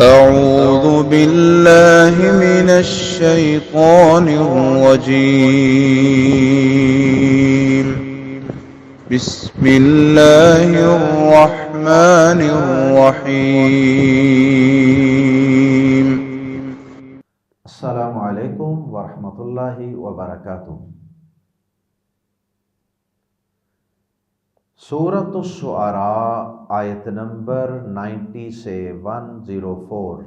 أعوذ بالله من الشيطان الرجيم. بسم الله الرحمن الرحيم. السلام علیکم ورحمۃ اللہ وبرکاتہ۔ سورۃ الشعراء آیت نمبر 90 سے 104۔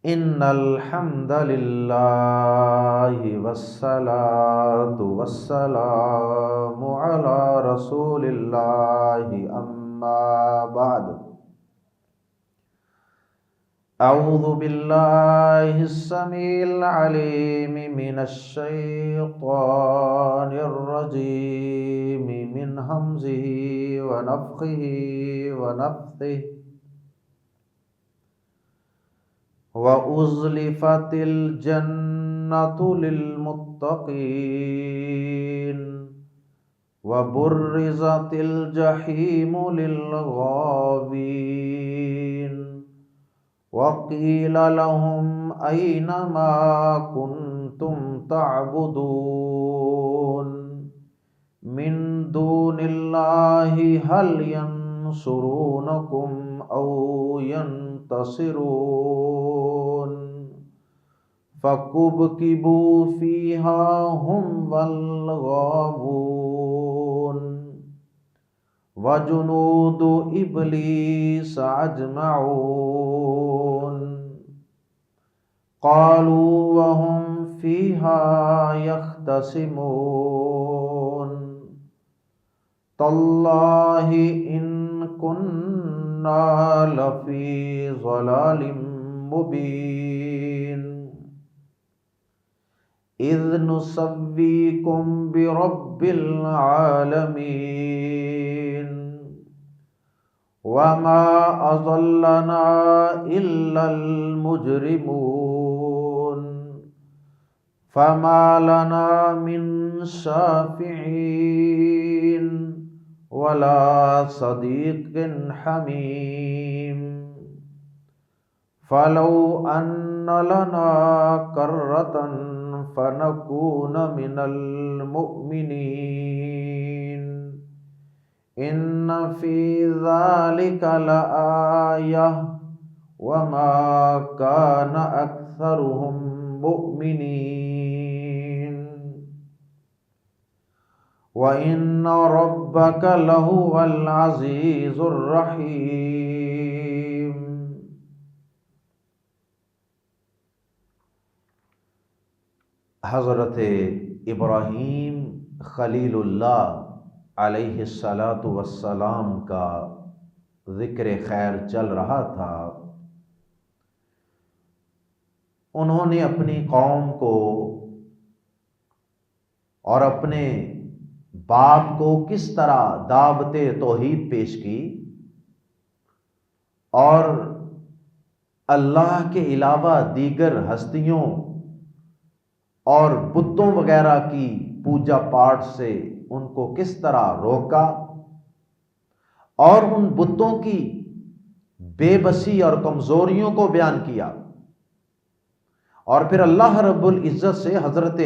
ان الحمد للہ والصلاة والسلام علی رسول اللہ اما بعد۔ اعوذ باللہ السمیع العلیم من الشیطان الرجیم من ہمزہ ونفخہ ونفثہ۔ وَأُزْلِفَتِ الْجَنَّةُ لِلْمُتَّقِينَ وَبُرِّزَتِ الْجَحِيمُ لِلْغَاوِينَ وَقِيلَ لَهُمْ أَيْنَ مَا كُنْتُمْ تَعْبُدُونَ مِن دُونِ اللَّهِ هَلْ يَنْصُرُونَكُمْ أَوْ ينتصرون فكبكبوا فيها هم والغاوون وجنود إبليس أجمعون قالوا وهم فيها يختصمون تالله إن كنا لفی ضلال مبین اذ نسویکم برب العالمین وما اضلنا الا المجرمون فما لنا من شافعین ولا صدیق حمیم فلو ان لنا کرۃ فنکون من المؤمنین ان فی ذلک لآیہ وما کان اکثرهم مؤمنین وَإِنَّ رَبَّكَ لَهُوَ الْعَزِيزُ الرَّحِيمُ۔ حضرت ابراہیم خلیل اللہ علیہ السلام کا ذکر خیر چل رہا تھا۔ انہوں نے اپنی قوم کو اور اپنے باپ کو کس طرح دعوت توحید پیش کی اور اللہ کے علاوہ دیگر ہستیوں اور بتوں وغیرہ کی پوجا پاٹ سے ان کو کس طرح روکا اور ان بتوں کی بے بسی اور کمزوریوں کو بیان کیا، اور پھر اللہ رب العزت سے حضرت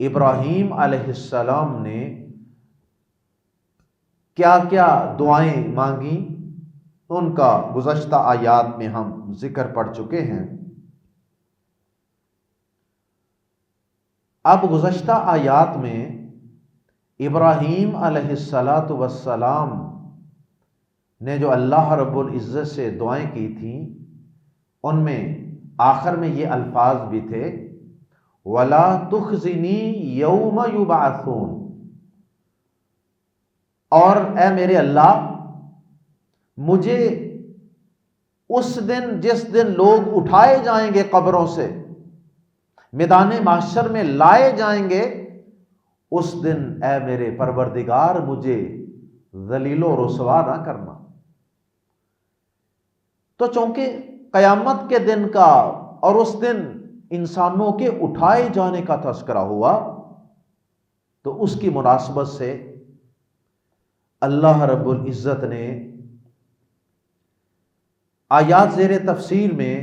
ابراہیم علیہ السلام نے کیا کیا دعائیں مانگی ان کا گزشتہ آیات میں ہم ذکر پڑھ چکے ہیں۔ اب گزشتہ آیات میں ابراہیم علیہ السلام نے جو اللہ رب العزت سے دعائیں کی تھیں ان میں آخر میں یہ الفاظ بھی تھے وَلَا تُخْزِنِي يَوْمَ يُبْعَثُونَ، اور اے میرے اللہ مجھے اس دن جس دن لوگ اٹھائے جائیں گے قبروں سے، میدان محشر میں لائے جائیں گے، اس دن اے میرے پروردگار مجھے ذلیل و رسوا نہ کرنا۔ تو چونکہ قیامت کے دن کا اور اس دن انسانوں کے اٹھائے جانے کا تذکرہ ہوا، تو اس کی مناسبت سے اللہ رب العزت نے آیات زیر تفسیر میں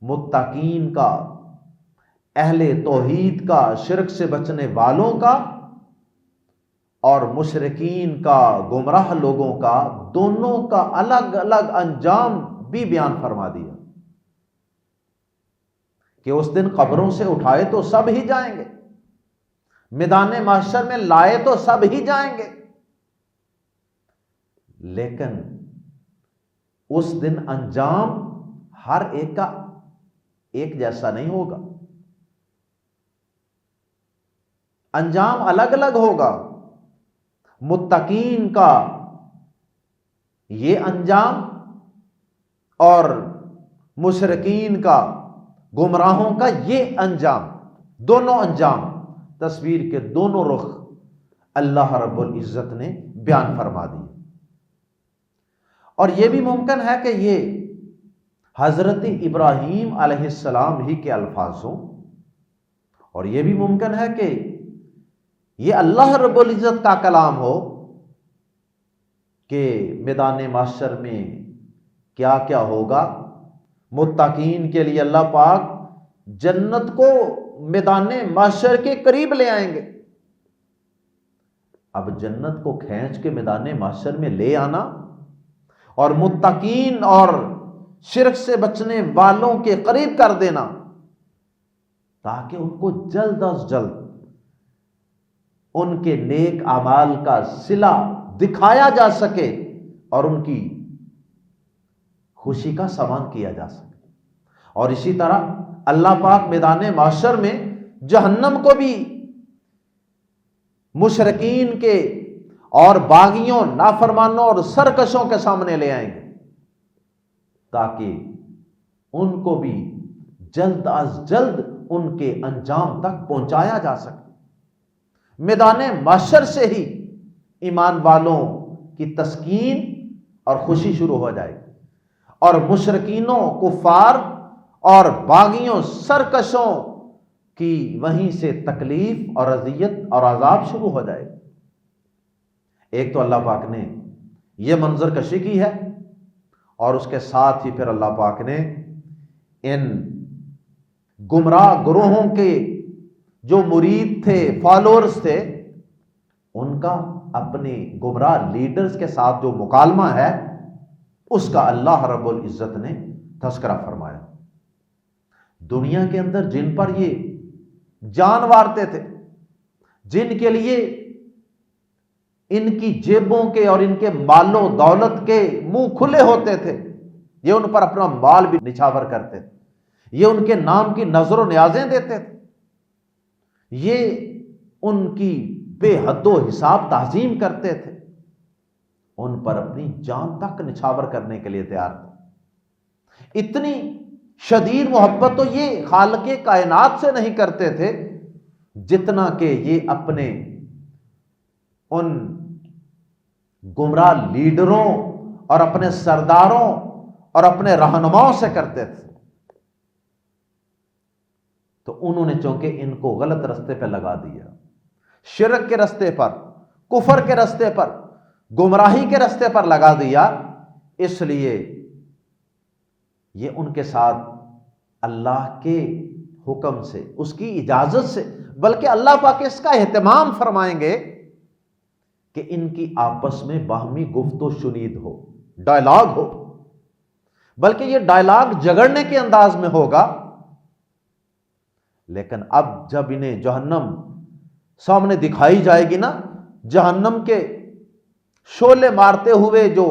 متقین کا، اہل توحید کا، شرک سے بچنے والوں کا اور مشرکین کا، گمراہ لوگوں کا، دونوں کا الگ الگ انجام بھی بیان فرما دیا کہ اس دن قبروں سے اٹھائے تو سب ہی جائیں گے، میدان محشر میں لائے تو سب ہی جائیں گے، لیکن اس دن انجام ہر ایک کا ایک جیسا نہیں ہوگا، انجام الگ الگ ہوگا۔ متقین کا یہ انجام اور مشرکین کا، گمراہوں کا یہ انجام، دونوں انجام، تصویر کے دونوں رخ اللہ رب العزت نے بیان فرما دی۔ اور یہ بھی ممکن ہے کہ یہ حضرت ابراہیم علیہ السلام ہی کے الفاظ ہوں، اور یہ بھی ممکن ہے کہ یہ اللہ رب العزت کا کلام ہو کہ میدان محشر میں کیا کیا ہوگا۔ متقین کے لیے اللہ پاک جنت کو میدان محشر کے قریب لے آئیں گے۔ اب جنت کو کھینچ کے میدان محشر میں لے آنا اور متقین اور شرک سے بچنے والوں کے قریب کر دینا تاکہ ان کو جلد از جلد ان کے نیک اعمال کا صلہ دکھایا جا سکے اور ان کی خوشی کا سامان کیا جا سکے۔ اور اسی طرح اللہ پاک میدان محشر میں جہنم کو بھی مشرکین کے اور باغیوں، نافرمانوں اور سرکشوں کے سامنے لے آئیں گے تاکہ ان کو بھی جلد از جلد ان کے انجام تک پہنچایا جا سکے۔ میدان محشر سے ہی ایمان والوں کی تسکین اور خوشی شروع ہو جائے گی، اور مشرکینوں، کفار اور باغیوں، سرکشوں کی وہیں سے تکلیف اور اذیت اور عذاب شروع ہو جائے گا۔ ایک تو اللہ پاک نے یہ منظر کشی کی ہے، اور اس کے ساتھ ہی پھر اللہ پاک نے ان گمراہ گروہوں کے جو مرید تھے، فالوورز تھے، ان کا اپنے گمراہ لیڈرز کے ساتھ جو مکالمہ ہے اس کا اللہ رب العزت نے تذکرہ فرمایا۔ دنیا کے اندر جن پر یہ جان وارتے تھے، جن کے لیے ان کی جیبوں کے اور ان کے مال و دولت کے منہ کھلے ہوتے تھے، یہ ان پر اپنا مال بھی نچھاور کرتے تھے، یہ ان کے نام کی نظر و نیازیں دیتے تھے، یہ ان کی بے حد و حساب تعظیم کرتے تھے، ان پر اپنی جان تک نچھاور کرنے کے لیے تیار تھے۔ اتنی شدید محبت تو یہ خالق کائنات سے نہیں کرتے تھے جتنا کہ یہ اپنے ان گمراہ لیڈروں اور اپنے سرداروں اور اپنے رہنماؤں سے کرتے تھے۔ تو انہوں نے چونکہ ان کو غلط رستے پہ لگا دیا، شرک کے رستے پر، کفر کے رستے پر، گمراہی کے رستے پر لگا دیا، اس لیے یہ ان کے ساتھ اللہ کے حکم سے، اس کی اجازت سے، بلکہ اللہ پاک اس کا اہتمام فرمائیں گے کہ ان کی آپس میں باہمی گفت و شنید ہو، ڈائلاگ ہو، بلکہ یہ ڈائلاگ جھگڑنے کے انداز میں ہوگا۔ لیکن اب جب انہیں جہنم سامنے دکھائی جائے گی نا، جہنم کے شعلے مارتے ہوئے جو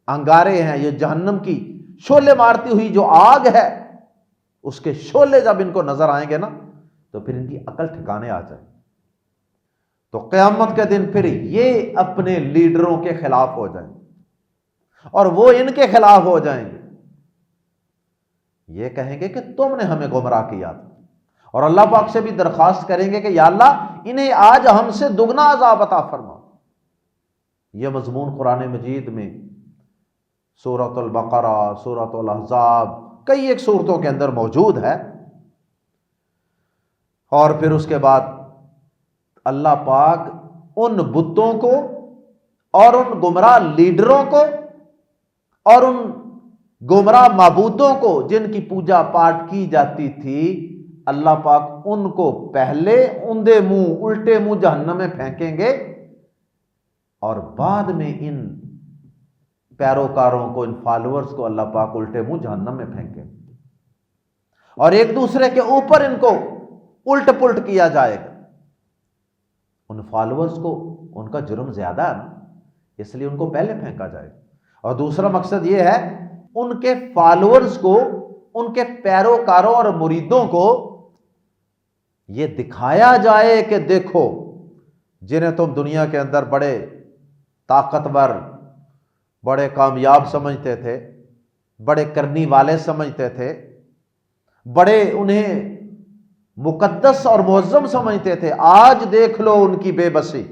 انگارے ہیں، یہ جہنم کی شعلے مارتی ہوئی جو آگ ہے، اس کے شعلے جب ان کو نظر آئیں گے نا تو پھر ان کی عقل ٹھکانے آ جائے، تو قیامت کے دن پھر یہ اپنے لیڈروں کے خلاف ہو جائیں گے اور وہ ان کے خلاف ہو جائیں گے، یہ کہیں گے کہ تم نے ہمیں گمراہ کیا تھا، اور اللہ پاک سے بھی درخواست کریں گے کہ یا اللہ انہیں آج ہم سے دگنا عذاب عطا فرما۔ یہ مضمون قرآن مجید میں سورۃ البقرہ، سورۃ الاحزاب، کئی ایک صورتوں کے اندر موجود ہے۔ اور پھر اس کے بعد اللہ پاک ان بتوں کو اور ان گمراہ لیڈروں کو اور ان گمراہ معبودوں کو جن کی پوجا پاٹ کی جاتی تھی، اللہ پاک ان کو پہلے اوندے منہ الٹے منہ جہنم میں پھینکیں گے، اور بعد میں ان پیروکاروں کو، ان فالوورز کو اللہ پاک الٹے منہ جہنم میں پھینکیں گے، اور ایک دوسرے کے اوپر ان کو الٹ پلٹ کیا جائے گا۔ ان فالوورز کو ان کا جرم زیادہ ہے نا، اس لیے ان کو پہلے پھینکا جائے گا۔ اور دوسرا مقصد یہ ہے ان کے فالوورز کو، ان کے پیروکاروں اور مریدوں کو یہ دکھایا جائے کہ دیکھو، جنہیں تم دنیا کے اندر بڑے طاقتور، بڑے کامیاب سمجھتے تھے، بڑے کرنی والے سمجھتے تھے، بڑے انہیں مقدس اور معظم سمجھتے تھے، آج دیکھ لو ان کی بے بسی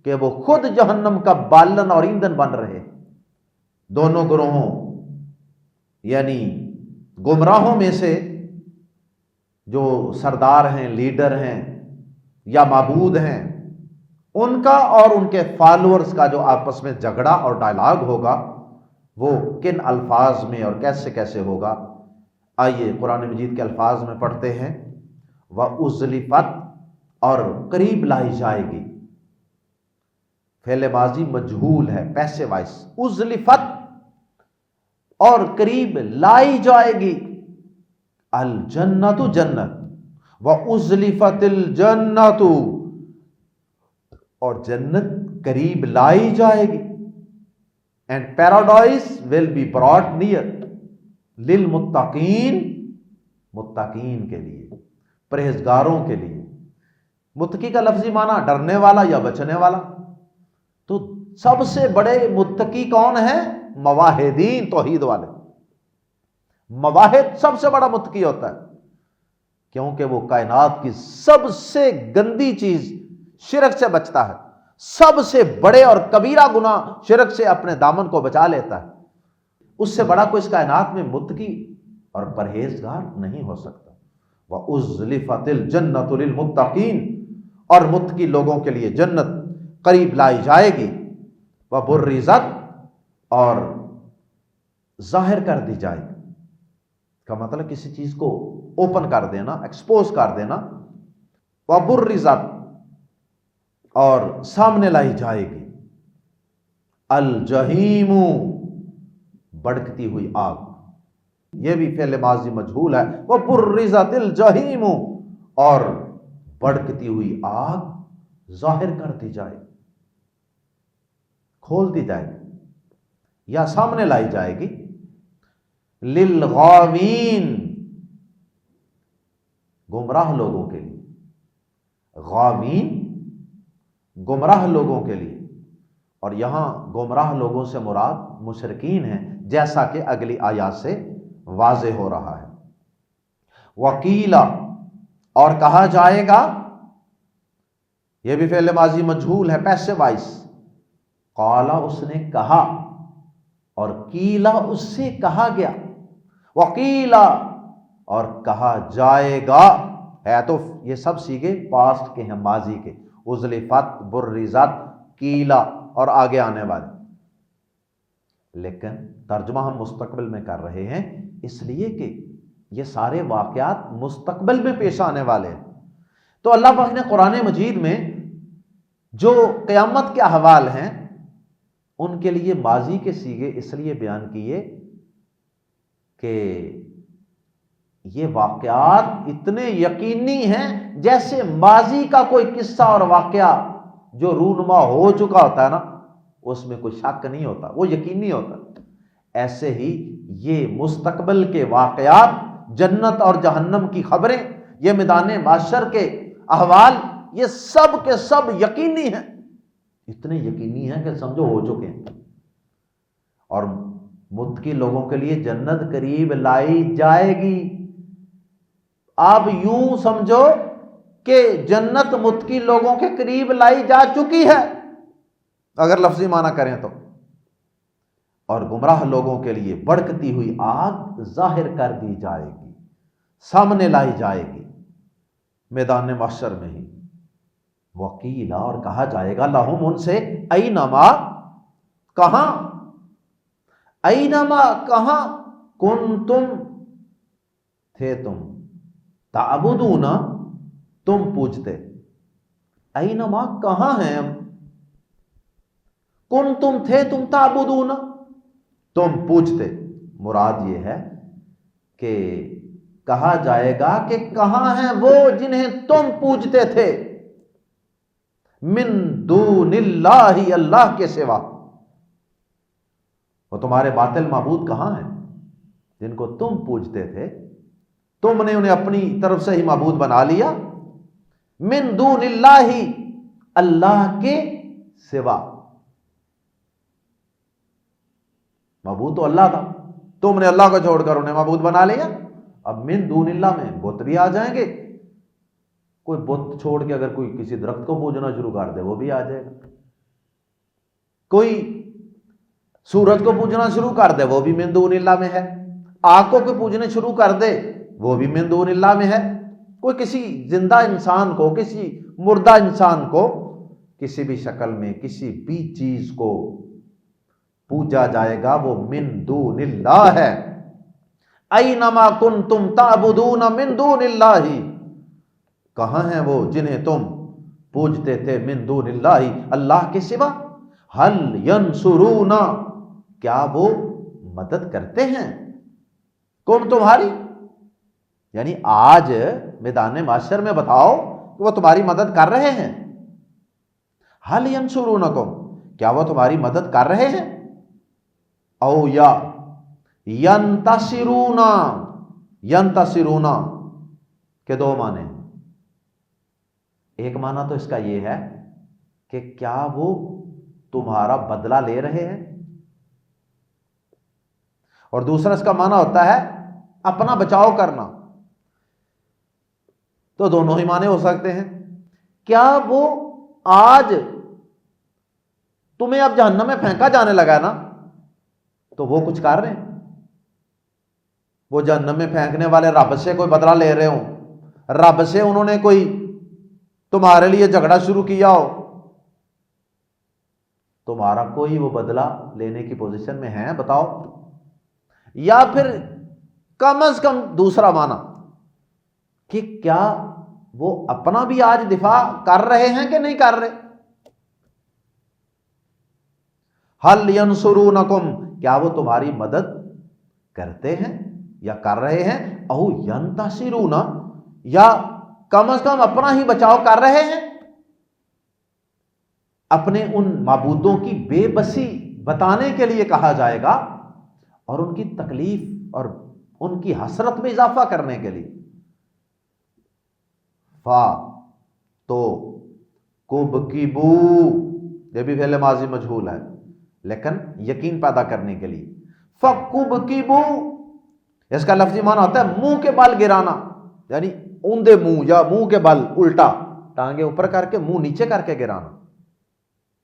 کہ وہ خود جہنم کا بالن اور ایندھن بن رہے۔ دونوں گروہوں یعنی گمراہوں میں سے جو سردار ہیں، لیڈر ہیں یا معبود ہیں، ان کا اور ان کے فالوورز کا جو آپس میں جھگڑا اور ڈائلاگ ہوگا، وہ کن الفاظ میں اور کیسے کیسے ہوگا، آئیے قرآن مجید کے الفاظ میں پڑھتے ہیں۔ وَأُزْلِفَتْ، اور قریب لائی جائے گی، فعل ماضی مجہول ہے، پیسے وائس، اُزْلِفَتْ، اور قریب لائی جائے گی، الجنت، جنت، وَأُزْلِفَتِ الْجَنَّةُ، اور جنت قریب لائی جائے گی، and paradise will be brought near، للمتقین، متقین کے لیے، پرہیزگاروں کے لیے۔ متقی کا لفظی معنی ڈرنے والا یا بچنے والا، تو سب سے بڑے متقی کون ہیں؟ موحدین، توحید والے۔ موحد سب سے بڑا متقی ہوتا ہے، کیونکہ وہ کائنات کی سب سے گندی چیز شرک سے بچتا ہے، سب سے بڑے اور کبیرہ گناہ شرک سے اپنے دامن کو بچا لیتا ہے۔ اس سے بڑا کوئی اس کائنات میں متقی اور پرہیزگار نہیں ہو سکتا۔ وَأُزْلِفَتِ الْجَنَّةُ لِلْمُتَّقِينَ، اور متقی لوگوں کے لیے جنت قریب لائی جائے گی۔ وَبُرِّزَتْ، اور ظاہر کر دی جائے گی، کا مطلب کسی چیز کو اوپن کر دینا، ایکسپوز کر دینا۔ وَبُرِّزَتْ، اور سامنے لائی جائے گی، الجحیم، بھڑکتی ہوئی آگ، یہ بھی فعل ماضی مجہول ہے، وَبُرِّزَتِ الْجَحِیمُ، اور بھڑکتی ہوئی آگ ظاہر کر دی جائے، کھول دی جائے گی یا سامنے لائی جائے گی، للغاوین، گمراہ لوگوں کے لیے، غاوین گمراہ لوگوں کے لیے، اور یہاں گمراہ لوگوں سے مراد مشرکین ہیں، جیسا کہ اگلی آیات سے واضح ہو رہا ہے۔ وکیلا، اور کہا جائے گا، یہ بھی فعل ماضی مجہول ہے، پیسو وائس، قالا، اس نے کہا، اور کیلا، اس سے کہا گیا، وکیلا، اور کہا جائے گا، ہے تو یہ سب صیغے پاسٹ کے ہیں، ماضی کے، اُزْلِفَتْ، بُرِّزَتْ، کیلا اور آگے آنے والے، لیکن ترجمہ ہم مستقبل میں کر رہے ہیں، اس لیے کہ یہ سارے واقعات مستقبل میں پیش آنے والے ہیں۔ تو اللہ پاک نے قرآن مجید میں جو قیامت کے احوال ہیں ان کے لیے ماضی کے صیغے اس لیے بیان کیے کہ یہ واقعات اتنے یقینی ہیں جیسے ماضی کا کوئی قصہ اور واقعہ جو رونما ہو چکا ہوتا ہے نا، اس میں کوئی شک نہیں ہوتا، وہ یقینی ہوتا ہے۔ ایسے ہی یہ مستقبل کے واقعات، جنت اور جہنم کی خبریں، یہ میدان محشر کے احوال، یہ سب کے سب یقینی ہیں، اتنے یقینی ہیں کہ سمجھو ہو چکے ہیں۔ اور متقی لوگوں کے لیے جنت قریب لائی جائے گی۔ آپ یوں سمجھو کہ جنت متقی لوگوں کے قریب لائی جا چکی ہے اگر لفظی معنی کریں تو، اور گمراہ لوگوں کے لیے بھڑکتی ہوئی آگ ظاہر کر دی جائے گی، سامنے لائی جائے گی میدان محشر میں ہی۔ وقیلا، اور کہا جائے گا، لہم، ان سے، اینما، کہاں، اینما کہاں، کنتم تھے تم، تعبدون تم پوجتے، اینما کہاں ہیں ہم، کنتم تھے تم، تعبدون تم پوجتے۔ مراد یہ ہے کہ کہا جائے گا کہ کہاں ہیں وہ جنہیں تم پوجتے تھے، من دون اللہ، اللہ کے سوا، وہ تمہارے باطل معبود کہاں ہیں جن کو تم پوجتے تھے، تم نے انہیں اپنی طرف سے ہی معبود بنا لیا، من دون اللہ، اللہ کے سوا، معبود تو اللہ تھا، تم نے اللہ کو چھوڑ کر انہیں معبود بنا لیا۔ اب من دون اللہ میں بت بھی آ جائیں گے، کوئی بت چھوڑ کے اگر کوئی کسی درخت کو پوجنا شروع کر دے وہ بھی آ جائے گا، کوئی سورج کو پوجنا شروع کر دے وہ بھی من دون اللہ میں ہے، آنکھوں کو پوجنے شروع کر دے وہ بھی من دون اللہ میں ہے، کوئی کسی زندہ انسان کو، کسی مردہ انسان کو کسی بھی شکل میں کسی بھی چیز کو پوجا جائے گا وہ من دون اللہ ہے۔ اینما کنتم تعبدون من دون اللہ، کہاں ہیں وہ جنہیں تم پوجتے تھے من دون اللہ، اللہ کے سوا، ہل ینصرون، کیا وہ مدد کرتے ہیں، کون تمہاری، یعنی آج میدان محشر میں بتاؤ کہ وہ تمہاری مدد کر رہے ہیں، ہل ینصرونکم، کیا وہ تمہاری مدد کر رہے ہیں، او یا ینتصرون، ینتصرون کے دو معنی، ایک معنی تو اس کا یہ ہے کہ کیا وہ تمہارا بدلہ لے رہے ہیں، اور دوسرا اس کا معنی ہوتا ہے اپنا بچاؤ کرنا، تو دونوں ہی معنی ہو سکتے ہیں۔ کیا وہ آج تمہیں اب جہنم میں پھینکا جانے لگا ہے نا تو وہ کچھ کر رہے ہیں، وہ جہنم میں پھینکنے والے رب سے کوئی بدلہ لے رہے ہوں، رب سے انہوں نے کوئی تمہارے لیے جھگڑا شروع کیا ہو، تمہارا کوئی وہ بدلہ لینے کی پوزیشن میں ہے بتاؤ، یا پھر کم از کم دوسرا معنی کہ کیا وہ اپنا بھی آج دفاع کر رہے ہیں کہ نہیں کر رہے، ہل ینصرونکم، کیا وہ تمہاری مدد کرتے ہیں یا کر رہے ہیں، او ینتصرون، یا کم از کم اپنا ہی بچاؤ کر رہے ہیں، اپنے ان معبودوں کی بے بسی بتانے کے لیے کہا جائے گا اور ان کی تکلیف اور ان کی حسرت میں اضافہ کرنے کے لیے، فا تو کبکبو، یہ بھی فعل ماضی مجہول ہے لیکن یقین پیدا کرنے کے لیے، فکبکبو، اس کا لفظی معنی ہوتا ہے منہ کے بال گرانا، یعنی اوندے منہ یا منہ کے بل الٹا، ٹانگیں اوپر کر کے منہ نیچے کر کے گرانا،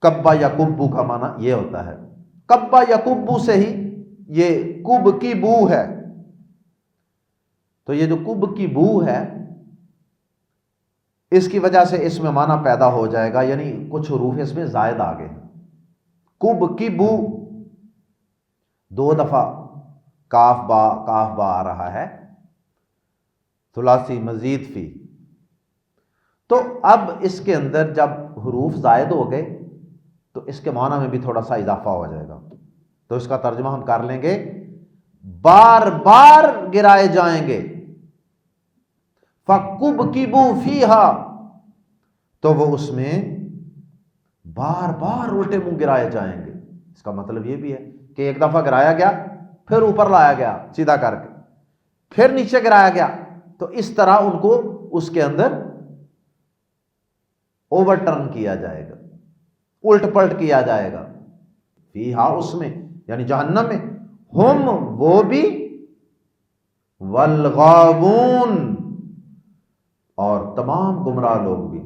کبا یا کبو کا معنی یہ ہوتا ہے، کبا یا کبو سے ہی یہ کب کی بو ہے، تو یہ جو کب کی بو ہے اس کی وجہ سے اس میں معنی پیدا ہو جائے گا، یعنی کچھ حروف اس میں زائد آ گئے، کب کی بو، دو دفعہ کاف با آ رہا ہے، ثلاثی مزید فی، تو اب اس کے اندر جب حروف زائد ہو گئے تو اس کے معنی میں بھی تھوڑا سا اضافہ ہو جائے گا، تو اس کا ترجمہ ہم کر لیں گے بار بار گرائے جائیں گے، فَكُبْكِبُوا فِيهَا، تو وہ اس میں بار بار الٹے منہ گرائے جائیں گے، اس کا مطلب یہ بھی ہے کہ ایک دفعہ گرایا گیا پھر اوپر لایا گیا سیدھا کر کے، پھر نیچے گرایا گیا، تو اس طرح ان کو اس کے اندر اوور ٹرن کیا جائے گا، الٹ پلٹ کیا جائے گا، فیہا اس میں یعنی جہنم میں، ہم وہ بھی، والغاوون اور تمام گمراہ لوگ بھی،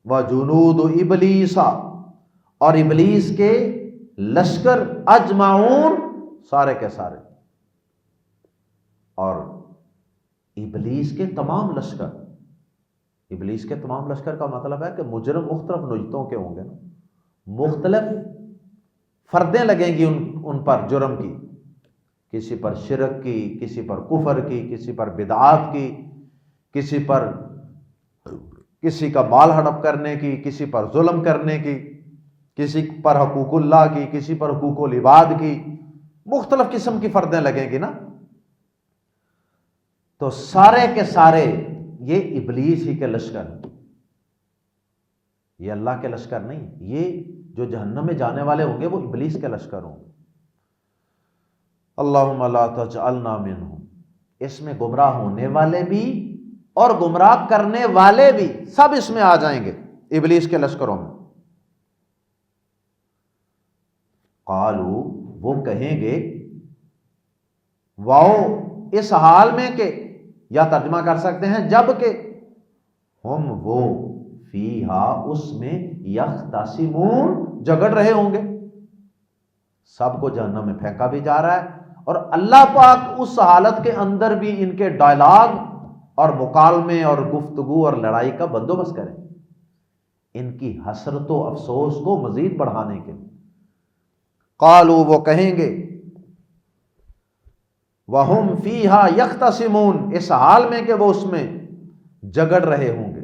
وجنود ابلیس اور ابلیس کے لشکر، اجمعون سارے کے سارے، اور ابلیس کے تمام لشکر، ابلیس کے تمام لشکر کا مطلب ہے کہ مجرم مختلف نجتوں کے ہوں گے نا، مختلف فردیں لگیں گی ان پر جرم کی، کسی پر شرک کی، کسی پر کفر کی، کسی پر بدعات کی، کسی پر کسی کا مال ہڑپ کرنے کی، کسی پر ظلم کرنے کی، کسی پر حقوق اللہ کی، کسی پر حقوق العباد کی، مختلف قسم کی فردیں لگیں گی نا. تو سارے کے سارے یہ ابلیس ہی کے لشکر، یہ اللہ کے لشکر نہیں. یہ جو جہنم میں جانے والے ہوں گے وہ ابلیس کے لشکر ہوں گے. اللہم لا تجعلنا منہم. اس میں گمراہ ہونے والے بھی اور گمراہ کرنے والے بھی سب اس میں آ جائیں گے، ابلیس کے لشکروں میں. قالو، وہ کہیں گے، واؤ اس حال میں کہ، یا ترجمہ کر سکتے ہیں جب کہ، ہم وہ فیہا اس میں یختصمون جگڑ رہے ہوں گے. سب کو جہنم میں پھینکا بھی جا رہا ہے، اور اللہ پاک اس حالت کے اندر بھی ان کے ڈائلاگ اور مکالمے اور گفتگو اور لڑائی کا بندوبست کریں، ان کی حسرت و افسوس کو مزید بڑھانے کے لیے. قالو، وہ کہیں گے، وَهُمْ فِيهَا يَخْتَصِمُونَ اس حال میں کہ وہ اس میں جگڑ رہے ہوں گے.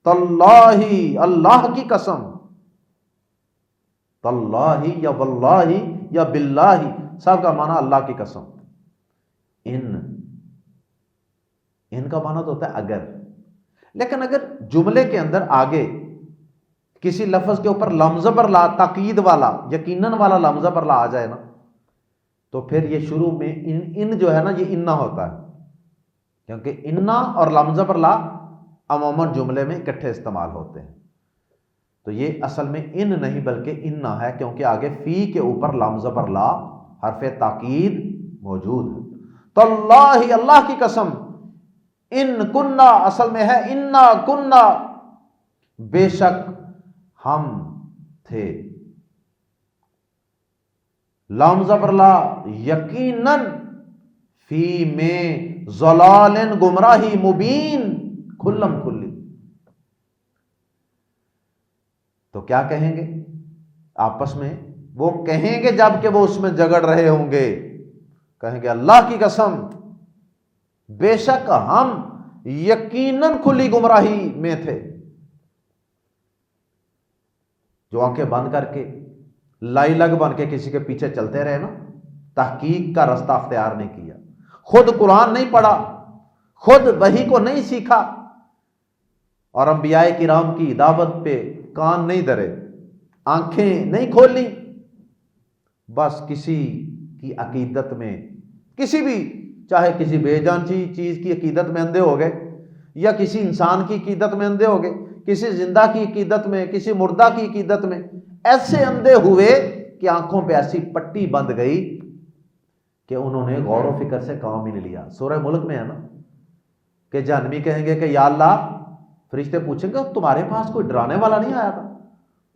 تاللہ، اللہ کی قسم، تاللہ یا واللہ یا باللہ سب کا معنی اللہ کی قسم. ان کا معنی تو ہوتا ہے اگر، لیکن اگر جملے کے اندر آگے کسی لفظ کے اوپر لمز پر لا، تاکید والا، یقیناً والا لمز پر لا آ جائے نا، تو پھر یہ شروع میں ان جو ہے نا یہ انا ہوتا ہے، کیونکہ انا اور لمز پر لا عموماً جملے میں اکٹھے استعمال ہوتے ہیں. تو یہ اصل میں ان نہیں بلکہ انا ہے، کیونکہ آگے فی کے اوپر لمز پر لا حرف تاکید موجود ہے. تو اللہ کی قسم، ان کننا اصل میں ہے انا کننا، بے شک ہم تھے، لام زبر لا یقیناً، فی میں ضلال گمراہی، مبین کھلم کھلی. تو کیا کہیں گے آپس میں؟ وہ کہیں گے جب کہ وہ اس میں جگڑ رہے ہوں گے، کہیں گے اللہ کی قسم بے شک ہم یقیناً کھلی گمراہی میں تھے. جو آنکھیں بند کر کے لائی لگ بن کے کسی کے پیچھے چلتے رہے نا، تحقیق کا رستہ اختیار نہیں کیا، خود قرآن نہیں پڑھا، خود وحی کو نہیں سیکھا، اور انبیاء کرام کی دعوت پہ کان نہیں دھرے، آنکھیں نہیں کھولی، بس کسی کی عقیدت میں، کسی بھی، چاہے کسی بے جان چیز کی عقیدت میں اندھے ہو گئے، یا کسی انسان کی عقیدت میں اندھے ہو گئے، کسی زندہ کی عقیدت میں، کسی مردہ کی عقیدت میں، ایسے اندھے ہوئے کہ آنکھوں پہ ایسی پٹی بند گئی کہ انہوں نے غور و فکر سے کام ہی نہیں لیا. سورہ ملک میں ہے نا کہ جہنمی کہیں گے کہ یا اللہ، فرشتے پوچھیں گے تمہارے پاس کوئی ڈرانے والا نہیں آیا تھا؟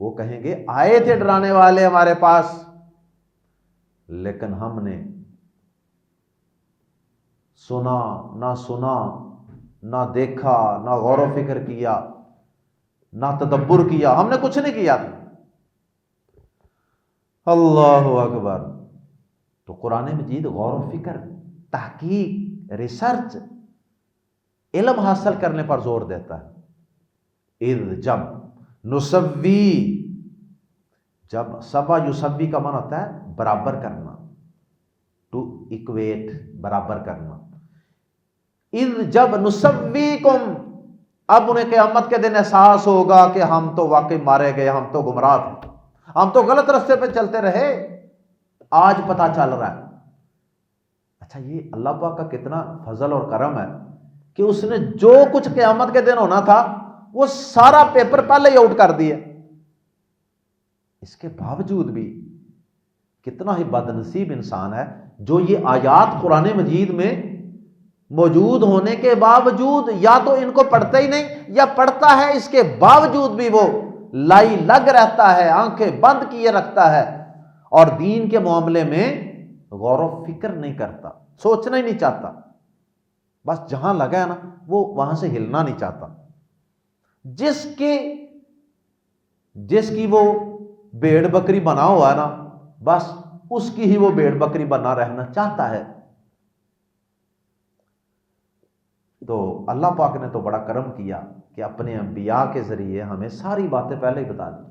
وہ کہیں گے آئے تھے ڈرانے والے ہمارے پاس، لیکن ہم نے سنا نہ دیکھا، نہ غور و فکر کیا، نہ تدبر کیا، ہم نے کچھ نہیں کیا تھا. اللہ اکبر. تو قرآن مجید غور و فکر، تحقیق، ریسرچ، علم حاصل کرنے پر زور دیتا ہے. اذ جب، نسوی، جب، سبا یسوی کا معنی ہوتا ہے برابر کرنا، ٹو اکویٹ، برابر کرنا. اذ جب، نسویکم، اب انہیں قیامت کے دن احساس ہوگا کہ ہم تو واقعی مارے گئے، ہم تو گمراہ تھے، ہم تو غلط راستے پہ چلتے رہے، آج پتہ چل رہا ہے. اچھا، یہ اللہ پاک کا کتنا فضل اور کرم ہے کہ اس نے جو کچھ قیامت کے دن ہونا تھا وہ سارا پیپر پہلے ہی آؤٹ کر دیا. اس کے باوجود بھی کتنا ہی بد نصیب انسان ہے جو یہ آیات قرآن مجید میں موجود ہونے کے باوجود یا تو ان کو پڑھتا ہی نہیں، یا پڑھتا ہے اس کے باوجود بھی وہ لائی لگ رہتا ہے، آنکھیں بند کیے رکھتا ہے، اور دین کے معاملے میں غور و فکر نہیں کرتا، سوچنا ہی نہیں چاہتا، بس جہاں لگا ہے نا وہ وہاں سے ہلنا نہیں چاہتا. جس کی وہ بھیڑ بکری بنا ہوا ہے نا، بس اس کی ہی وہ بھیڑ بکری بنا رہنا چاہتا ہے۔ تو اللہ پاک نے تو بڑا کرم کیا کہ اپنے انبیاء کے ذریعے ہمیں ساری باتیں پہلے ہی بتا دی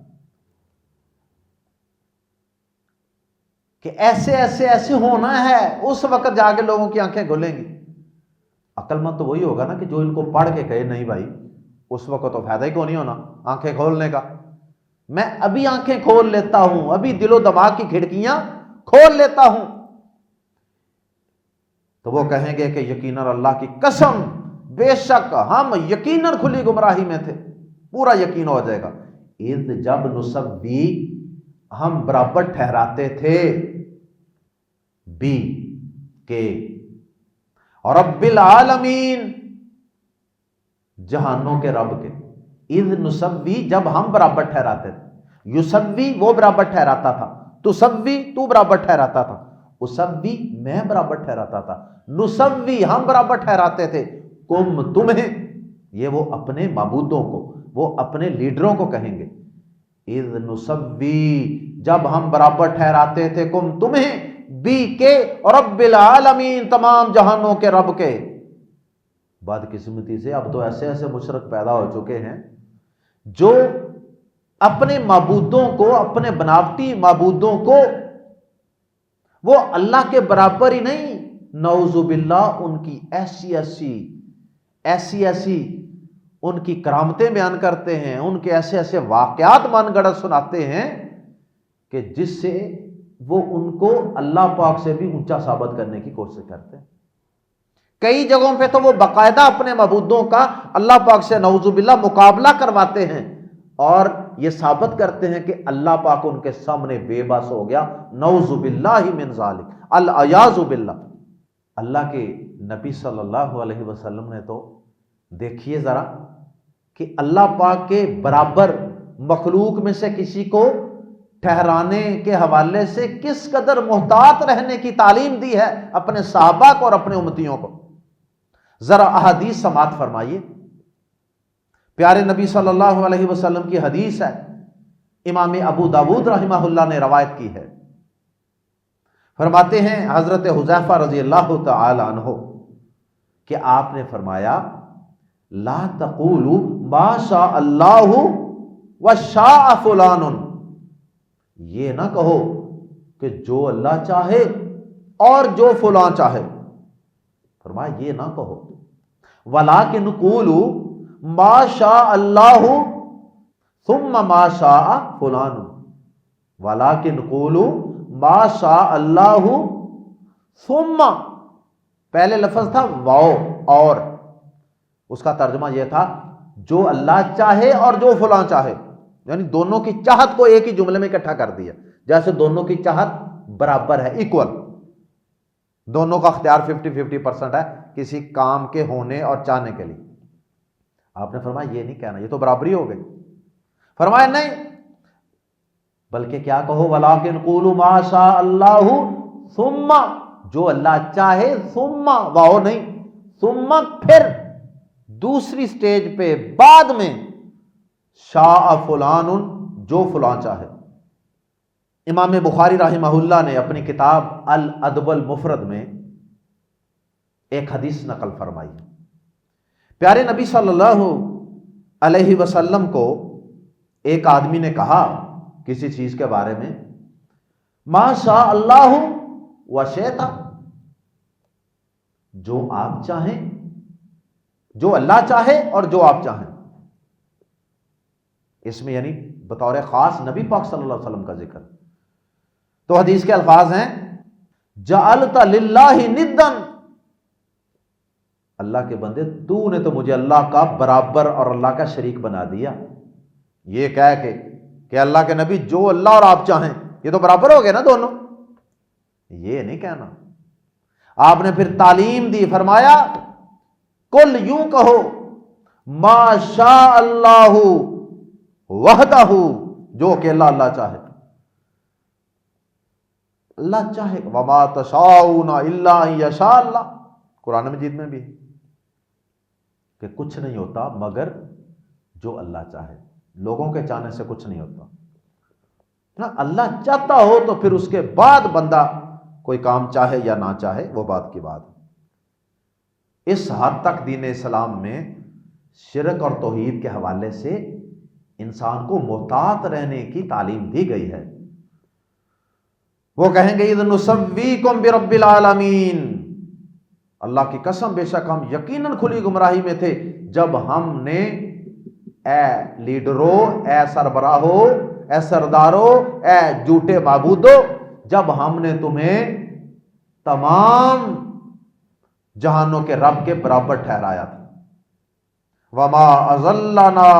کہ ایسے ایسے ایسے ہونا ہے، اس وقت جا کے لوگوں کی آنکھیں کھلیں گی۔ عقل مند تو وہی ہوگا نا کہ جو ان کو پڑھ کے کہے نہیں بھائی اس وقت تو فائدہ ہی کو نہیں ہونا آنکھیں کھولنے کا، میں ابھی آنکھیں کھول لیتا ہوں، ابھی دل و دماغ کی کھڑکیاں کھول لیتا ہوں، تو وہ کہیں گے کہ یقیناً اللہ کی قسم بے شک ہم یقیناً کھلی گمراہی میں تھے، پورا یقین ہو جائے گا۔ اذ جب نسبی ہم برابر ٹھہراتے تھے بی کے اور رب العالمین جہانوں کے رب کے، اذ نسبی جب ہم برابر ٹھہراتے تھے، یسبی وہ برابر ٹھہراتا تھا، تسبی تو برابر ٹھہراتا تھا، اسبی میں برابر ٹھہراتا تھا، نسبی ہم برابر ٹھہراتے تھے، کم تمہیں، یہ وہ اپنے معبودوں کو، وہ اپنے لیڈروں کو کہیں گے، اذ نسبی جب ہم برابر ٹھہراتے تھے، کم تمہیں، بی کے اور رب العالمین تمام جہانوں کے رب کے۔ بدقسمتی سے اب تو ایسے ایسے مشرک پیدا ہو چکے ہیں جو اپنے معبودوں کو، اپنے بناوٹی معبودوں کو وہ اللہ کے برابر ہی نہیں، نعوذ باللہ ان کی ایسی ایسی ان کی کرامتیں بیان کرتے ہیں، ان کے ایسے ایسے واقعات من گڑت سناتے ہیں کہ جس سے وہ ان کو اللہ پاک سے بھی اونچا ثابت کرنے کی کوشش کرتے ہیں۔ کئی جگہوں پہ تو وہ باقاعدہ اپنے معبودوں کا اللہ پاک سے نعوذ باللہ مقابلہ کرواتے ہیں اور یہ ثابت کرتے ہیں کہ اللہ پاک ان کے سامنے بے بس ہو گیا، نعوذ باللہ من ذالک، العیاذ باللہ۔ اللہ کے نبی صلی اللہ علیہ وسلم نے تو دیکھیے ذرا کہ اللہ پاک کے برابر مخلوق میں سے کسی کو ٹھہرانے کے حوالے سے کس قدر محتاط رہنے کی تعلیم دی ہے اپنے صحابہ کو اور اپنے امتیوں کو۔ ذرا احادیث سماعت فرمائیے، پیارے نبی صلی اللہ علیہ وسلم کی حدیث ہے، امام ابو داود رحمہ اللہ نے روایت کی ہے، فرماتے ہیں حضرت حذیفہ رضی اللہ تعالی عنہ کہ آپ نے فرمایا لا تقولوا ما شاء اللہ وشاء فلان، یہ نہ کہو کہ جو اللہ چاہے اور جو فلاں چاہے، فرمایا یہ نہ کہو، ولیکن قولوا ما شاء اللہ ثم ما شاء فلان، ولیکن قولوا ما شاء اللہ ثم، پہلے لفظ تھا واو اور، اس کا ترجمہ یہ تھا جو اللہ چاہے اور جو فلاں چاہے، یعنی دونوں کی چاہت کو ایک ہی جملے میں اکٹھا کر دیا، جیسے دونوں کی چاہت برابر ہے، ایکول، دونوں کا اختیار 50-50% ہے کسی کام کے ہونے اور چاہنے کے لیے۔ آپ نے فرمایا یہ نہیں کہنا، یہ تو برابری ہو گئی۔ فرمایا نہیں، بلکہ کیا کہو ولیکن قولوا ما شاء اللہ ثم، جو اللہ چاہے، ثم واو نہیں، ثم پھر دوسری سٹیج پہ بعد میں، شاء فلان جو فلاں چاہے۔ امام بخاری رحمہ اللہ نے اپنی کتاب الادب المفرد میں ایک حدیث نقل فرمائی، پیارے نبی صلی اللہ علیہ وسلم کو ایک آدمی نے کہا کسی چیز کے بارے میں، ما شاء اللہ وشئت، جو آپ چاہیں، جو اللہ چاہے اور جو آپ چاہیں، اس میں یعنی بطور خاص نبی پاک صلی اللہ علیہ وسلم کا ذکر۔ تو حدیث کے الفاظ ہیں جعلت للہ ندا، اللہ کے بندے تو نے تو مجھے اللہ کا برابر اور اللہ کا شریک بنا دیا، یہ کہہ کے کہ اللہ کے نبی جو اللہ اور آپ چاہیں، یہ تو برابر ہو گئے نا دونوں، یہ نہیں کہنا۔ آپ نے پھر تعلیم دی، فرمایا کل یوں کہو ما شاء اللہ وحدہ، جو کہ اللہ چاہے، اللہ چاہے، وما تشاؤون الا ان یشاء اللہ، قرآن مجید میں بھی ہے کہ کچھ نہیں ہوتا مگر جو اللہ چاہے، لوگوں کے چاہنے سے کچھ نہیں ہوتا۔ اللہ چاہتا ہو تو پھر اس کے بعد بندہ کوئی کام چاہے یا نہ چاہے وہ بات کی بات. اس حد تک دین اسلام میں شرک اور توحید کے حوالے سے انسان کو محتاط رہنے کی تعلیم دی گئی ہے. وہ کہیں گے اذ نسویکم برب العالمین، اللہ کی قسم بے شک ہم یقیناً کھلی گمراہی میں تھے جب ہم نے اے لیڈرو، اے سربراہو، اے سردارو، اے جھوٹے معبودو، جب ہم نے تمہیں تمام جہانوں کے رب کے برابر ٹھہرایا تھا. وما اضلنا،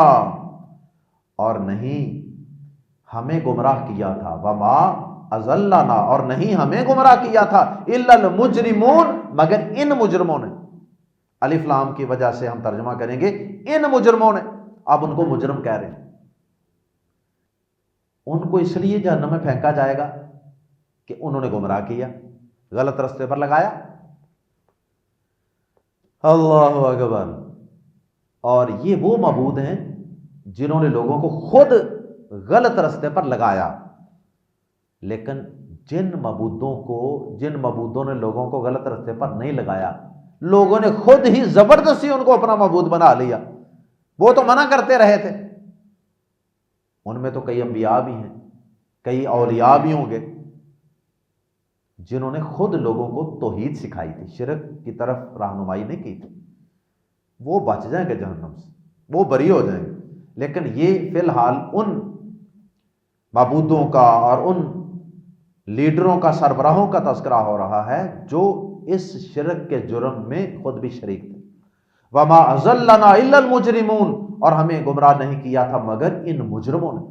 اور نہیں ہمیں گمراہ کیا تھا، وما اضلنا، اور نہیں ہمیں گمراہ کیا تھا، الا المجرمون، مگر ان مجرموں نے. الف لام کی وجہ سے ہم ترجمہ کریں گے ان مجرموں نے. اب ان کو مجرم کہہ رہے ہیں. ان کو اس لیے جہنم میں پھینکا جائے گا کہ انہوں نے گمراہ کیا، غلط راستے پر لگایا. اللہ اکبر. اور یہ وہ معبود ہیں جنہوں نے لوگوں کو خود غلط راستے پر لگایا. لیکن جن معبودوں نے لوگوں کو غلط راستے پر نہیں لگایا، لوگوں نے خود ہی زبردستی ان کو اپنا معبود بنا لیا. وہ تو منع کرتے رہے تھے. ان میں تو کئی انبیاء بھی ہیں، کئی اولیاء بھی ہوں گے جنہوں نے خود لوگوں کو توحید سکھائی تھی، شرک کی طرف رہنمائی نہیں کی تھی. وہ بچ جائیں گے جہنم سے، وہ بری ہو جائیں گے. لیکن یہ فی الحال ان معبودوں کا اور ان لیڈروں کا، سربراہوں کا تذکرہ ہو رہا ہے جو اس شرک کے جرم میں خود بھی شریک تھے. وما اضلنا الا المجرمون، اور ہمیں گمراہ نہیں کیا تھا مگر ان مجرموں نے.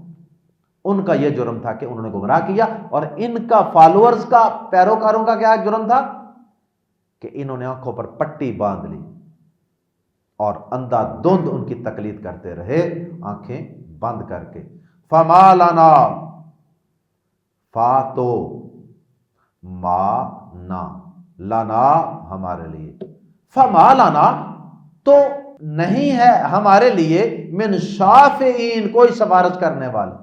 ان کا یہ جرم تھا کہ انہوں نے گمراہ کیا. اور ان کا فالوورز کا، پیروکاروں کا کیا جرم تھا کہ انہوں نے آنکھوں پر پٹی باندھ لی اور اندھا دھند ان کی تقلید کرتے رہے آنکھیں بند کر کے. فما لنا، فا تو ما نا، لنا ہمارے لیے، فما لنا تو نہیں ہے ہمارے لیے، من شافعین کوئی سفارش کرنے والے.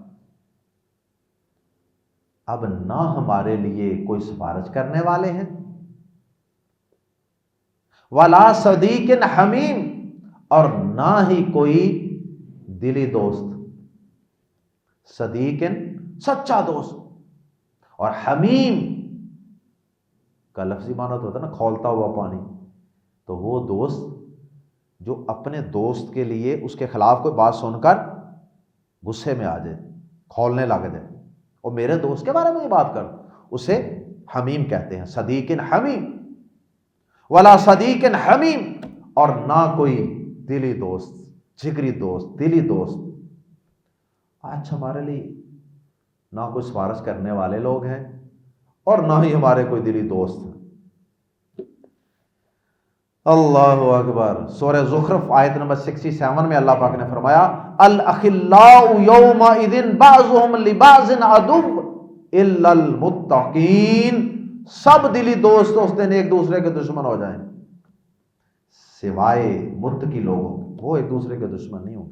اب نہ ہمارے لیے کوئی سفارش کرنے والے ہیں، ولا صدیق حمیم، اور نہ ہی کوئی دلی دوست. صدیق سچا دوست، اور حمیم کا لفظی معنی تو ہوتا ہے نا کھولتا ہوا پانی. تو وہ دوست جو اپنے دوست کے لیے اس کے خلاف کوئی بات سن کر غصے میں آ جائے، کھولنے لگ جائے، اور میرے دوست کے بارے میں یہ بات کر، اسے حمیم کہتے ہیں. صدیق حمیم، ولا صدیق حمیم، اور نہ کوئی دلی دوست، جگری دوست، دلی دوست. آج ہمارے لیے نہ کوئی سفارش کرنے والے لوگ ہیں اور نہ ہی ہمارے کوئی دلی دوست ہیں. اللہ اکبر. سورہ زخرف آیت نمبر 67 میں اللہ پاک نے فرمایا الاخلاء یومئذ بعضهم لبعض عدو الا المتقین. سب دلی دوست اس دن ایک دوسرے کے دشمن ہو جائیں سوائے متقی لوگوں. وہ ایک دوسرے کے دشمن نہیں ہوں.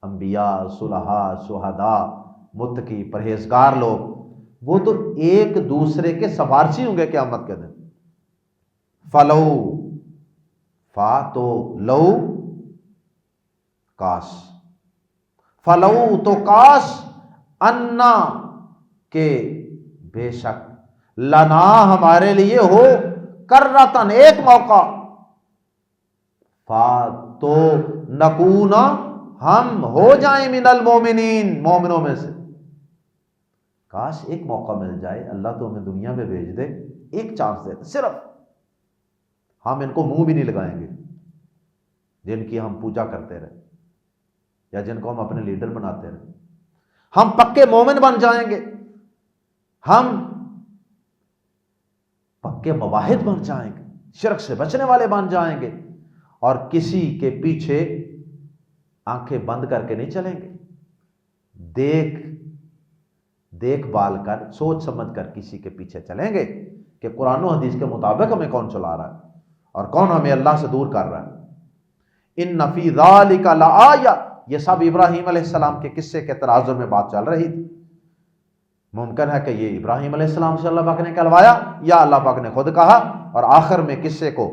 انبیاء، صلحاء، شہداء، متقی، پرہیزگار لوگ، وہ تو ایک دوسرے کے سفارشی ہوں گے قیامت کے دن. فلو، فا تو لو، کاش، فلو تو کاش، انا کہ بے شک، لنا ہمارے لیے ہو، کرتن ایک موقع، فا تو نکونا ہم ہو جائیں من المومنین مومنوں میں سے. کاش ایک موقع مل جائے، اللہ تو ہمیں دنیا میں بھیج دے، ایک چانس دے صرف، ہم ان کو منہ بھی نہیں لگائیں گے جن کی ہم پوجا کرتے رہے یا جن کو ہم اپنے لیڈر بناتے رہے. ہم پکے مومن بن جائیں گے، ہم پکے موحد بن جائیں گے، شرک سے بچنے والے بن جائیں گے، اور کسی کے پیچھے آنکھیں بند کر کے نہیں چلیں گے. دیکھ بھال کر، سوچ سمجھ کر کسی کے پیچھے چلیں گے کہ قرآن و حدیث کے مطابق ہمیں کون چلا رہا ہے اور کون ہمیں اللہ سے دور کر رہا ہے. ان فی ذالک لآیہ، یہ سب ابراہیم علیہ السلام کے قصے کے تناظر میں بات چل رہی تھی ممکن ہے کہ یہ ابراہیم علیہ السلام سے اللہ پاک نے کہلوایا یا اللہ پاک نے خود کہا، اور آخر میں قصے کو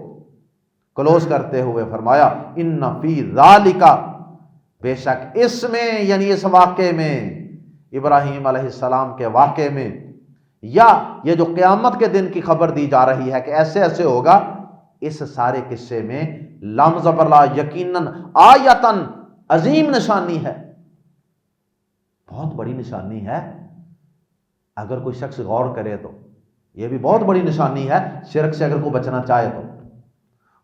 کلوز کرتے ہوئے فرمایا ان فی ذالک، بے شک اس میں یعنی اس واقعے میں، ابراہیم علیہ السلام کے واقعے میں، یا یہ جو قیامت کے دن کی خبر دی جا رہی ہے کہ ایسے ایسے ہوگا، اس سارے قصے میں لام زبر لا یقیناً آیتن عظیم نشانی ہے، بہت بڑی نشانی ہے۔ اگر کوئی شخص غور کرے تو یہ بھی بہت بڑی نشانی ہے، شرک سے اگر کوئی بچنا چاہے تو۔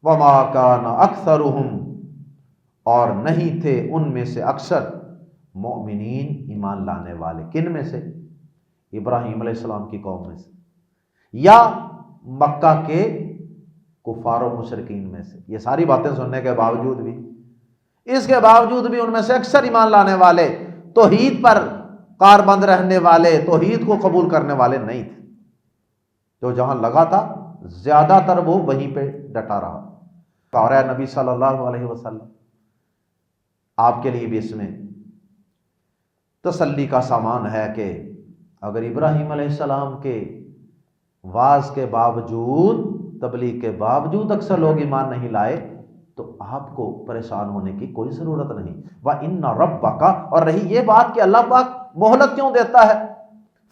وما کان اکثرہم، اور نہیں تھے ان میں سے اکثر، مؤمنین ایمان لانے والے، کن میں سے؟ ابراہیم علیہ السلام کی قوم میں سے، یا مکہ کے کفار و مشرکین میں سے۔ یہ ساری باتیں سننے کے باوجود بھی، اس کے باوجود بھی ان میں سے اکثر ایمان لانے والے توحید پر کاربند رہنے والے، توحید کو قبول کرنے والے نہیں تھے۔ تو جہاں لگا تھا زیادہ تر وہ وہیں پہ ڈٹا رہا۔ اور اے نبی صلی اللہ علیہ وسلم، آپ کے لیے بھی اس میں تسلی کا سامان ہے کہ اگر ابراہیم علیہ السلام کے واعظ کے باوجود، تبلیغ کے باوجود اکثر لوگ ایمان نہیں لائے، تو آپ کو پریشان ہونے کی کوئی ضرورت نہیں۔ وَإِنَّ رَبَّكَ، اور رہی یہ بات کہ اللہ پاک مہلت کیوں دیتا ہے،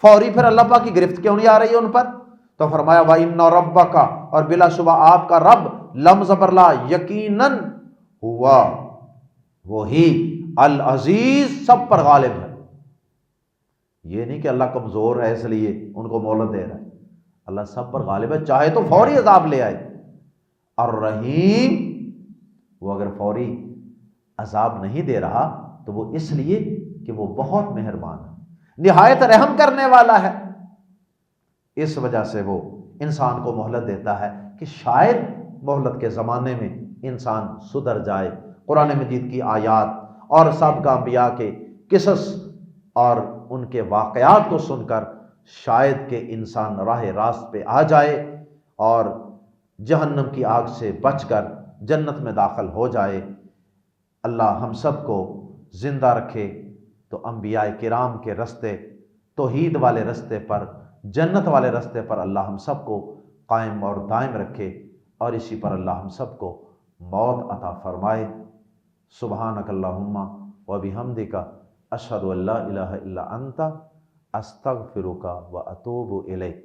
فوری پھر اللہ پاک کی گرفت کیوں نہیں آ رہی ہے ان پر، تو فرمایا وَإِنَّ رَبَّكَ، اور بلا شبہ آپ کا رب، لم زبر لا یقیناً، ہوا وہی، العزیز سب پر غالب ہے۔ یہ نہیں کہ اللہ کمزور ہے اس لیے ان کو مہلت دے رہا ہے، اللہ سب پر غالب ہے، چاہے تو فوری عذاب لے آئے۔ الرحیم، وہ اگر فوری عذاب نہیں دے رہا تو وہ اس لیے کہ وہ بہت مہربان ہے، نہایت رحم کرنے والا ہے، اس وجہ سے وہ انسان کو مہلت دیتا ہے کہ شاید مہلت کے زمانے میں انسان سدھر جائے، قرآن مجید کی آیات اور سابقہ انبیاء کے قصص اور ان کے واقعات کو سن کر شاید کہ انسان راہ راست پہ آ جائے اور جہنم کی آگ سے بچ کر جنت میں داخل ہو جائے۔ اللہ ہم سب کو زندہ رکھے تو انبیاء کرام کے رستے، توحید والے رستے پر، جنت والے رستے پر اللہ ہم سب کو قائم اور دائم رکھے، اور اسی پر اللہ ہم سب کو موت عطا فرمائے۔ سبحانک اللہم و بحمدک، اشہد ان لا الہ الا انت، استغفرک و اتوب الیک۔